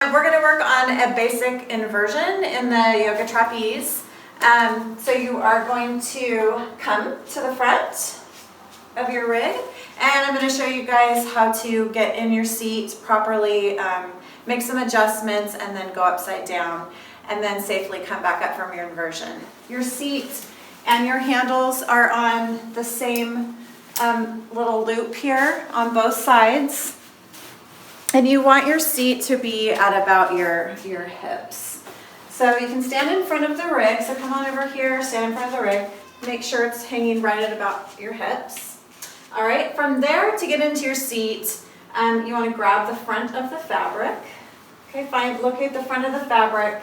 We're going to work on a basic inversion in the Yoga Trapeze. So you are going to come to the front of your rig, and I'm going to show you guys how to get in your seat properly, make some adjustments, and then go upside down, and then safely come back up from your inversion. Your seat and your handles are on the same little loop here on both sides. And you want your seat to be at about your hips. So you can stand in front of the rig. So come on over here, stand in front of the rig. Make sure it's hanging right at about your hips. All right, from there to get into your seat, you want to grab the front of the fabric. Okay, locate the front of the fabric.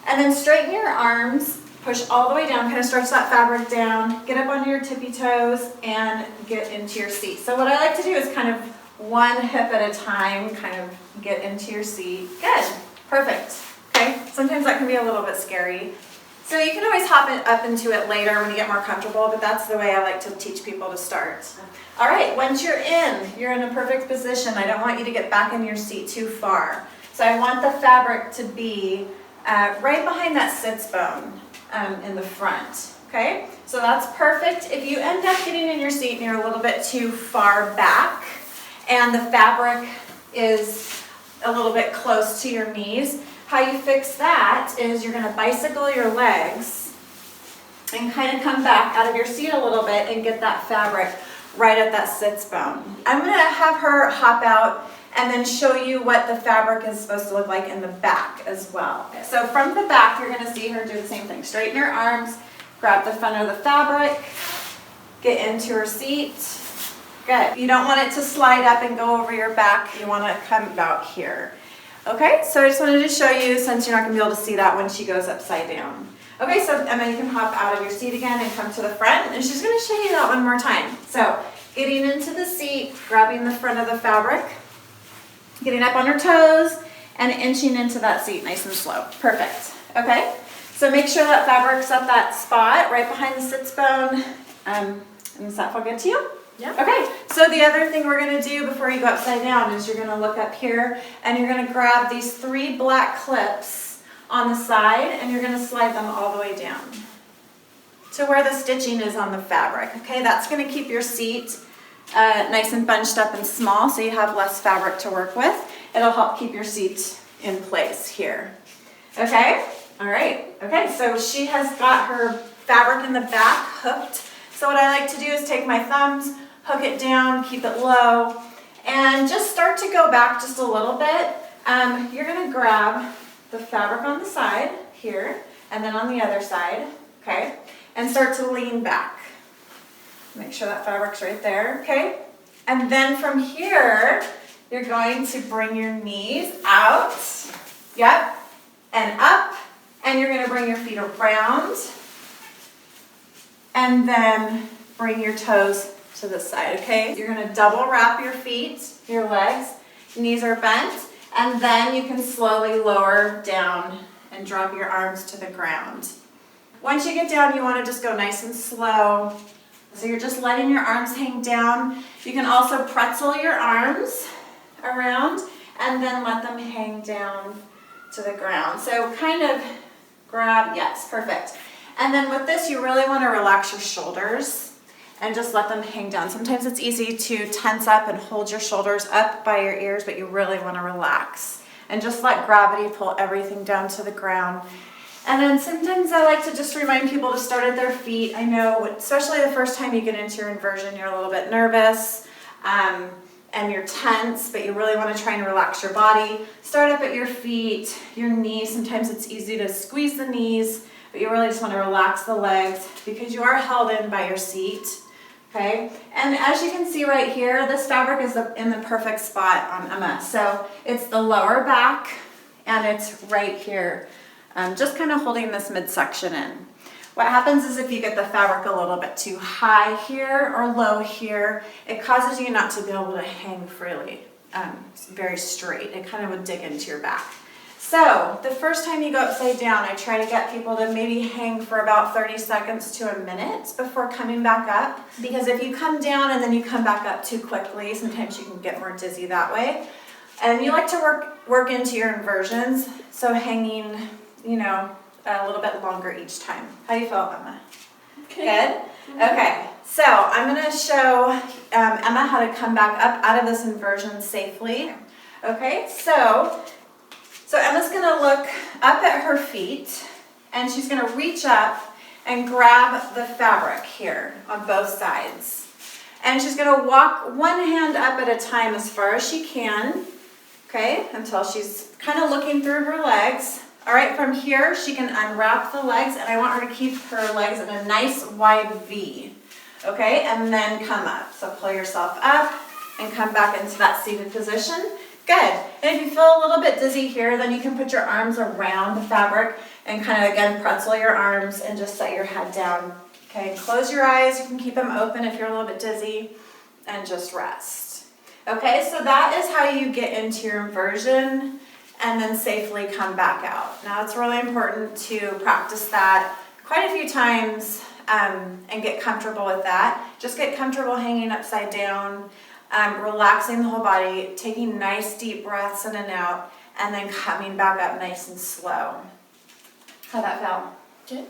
And then straighten your arms, push all the way down, kind of stretch that fabric down, get up onto your tippy toes, and get into your seat. So what I like to do is kind of one hip at a time, kind of get into your seat. Good, perfect. Okay, sometimes that can be a little bit scary. So you can always hop up into it later when you get more comfortable, but that's the way I like to teach people to start. All right, once you're in a perfect position. I don't want you to get back in your seat too far. So I want the fabric to be right behind that sits bone in the front. Okay, so that's perfect. If you end up getting in your seat and you're a little bit too far back, and the fabric is a little bit close to your knees, how you fix that is you're going to bicycle your legs and kind of come back out of your seat a little bit and get that fabric right at that sits bone. I'm going to have her hop out and then show you what the fabric is supposed to look like in the back as well. So from the back, you're going to see her do the same thing. Straighten your arms, grab the front of the fabric, get into her seat. Good. You don't want it to slide up and go over your back. You want to come about here. Okay, so I just wanted to show you, since you're not going to be able to see that when she goes upside down. Okay, so Emma, you can hop out of your seat again and come to the front, and she's going to show you that one more time. So getting into the seat, grabbing the front of the fabric, getting up on her toes, and inching into that seat nice and slow. Perfect. Okay, so make sure that fabric's at that spot right behind the sits bone. And does that feel good to you? Yeah. Okay, so the other thing we're going to do before you go upside down is you're going to look up here and you're going to grab these 3 black clips on the side and you're going to slide them all the way down to where the stitching is on the fabric. Okay, that's going to keep your seat nice and bunched up and small so you have less fabric to work with. It'll help keep your seat in place here. Okay, all right. Okay, so she has got her fabric in the back hooked. So what I like to do is take my thumbs, hook it down, keep it low, and just start to go back just a little bit. You're going to grab the fabric on the side here, and then on the other side, okay, and start to lean back. Make sure that fabric's right there, okay? And then from here, you're going to bring your knees out, yep, and up, and you're going to bring your feet around, and then bring your toes to the side, okay? You're going to double wrap your feet, your legs, knees are bent, and then you can slowly lower down and drop your arms to the ground. Once you get down, you want to just go nice and slow. So you're just letting your arms hang down. You can also pretzel your arms around and then let them hang down to the ground. So kind of grab, yes, perfect. And then with this, you really want to relax your shoulders and just let them hang down. Sometimes it's easy to tense up and hold your shoulders up by your ears, but you really want to relax. And just let gravity pull everything down to the ground. And then sometimes I like to just remind people to start at their feet. I know, especially the first time you get into your inversion, you're a little bit nervous and you're tense, but you really want to try and relax your body. Start up at your feet, your knees. Sometimes it's easy to squeeze the knees, but you really just want to relax the legs because you are held in by your seat. Okay, and as you can see right here, this fabric is in the perfect spot on Emma. So it's the lower back and it's right here, just kind of holding this midsection in. What happens is if you get the fabric a little bit too high here or low here, it causes you not to be able to hang freely. It's very straight. It kind of would dig into your back. So the first time you go upside down, I try to get people to maybe hang for about 30 seconds to a minute before coming back up. Because if you come down and then you come back up too quickly, sometimes you can get more dizzy that way. And you like to work into your inversions, so hanging, you know, a little bit longer each time. How do you feel, Emma? Okay. Good? Okay, so I'm going to show Emma how to come back up out of this inversion safely. Okay, so Emma's going to look up at her feet, and she's going to reach up and grab the fabric here on both sides. And she's going to walk one hand up at a time as far as she can, okay, until she's kind of looking through her legs. All right, from here, she can unwrap the legs, and I want her to keep her legs in a nice wide V, okay, and then come up. So pull yourself up and come back into that seated position. Good. And if you feel a little bit dizzy here, then you can put your arms around the fabric and kind of, again, pretzel your arms and just set your head down. Okay, close your eyes. You can keep them open if you're a little bit dizzy, and just rest. Okay, so that is how you get into your inversion and then safely come back out. Now, it's really important to practice that quite a few times and get comfortable with that. Just get comfortable hanging upside down, relaxing the whole body, taking nice deep breaths in and out, and then coming back up nice and slow. How'd that feel? Good.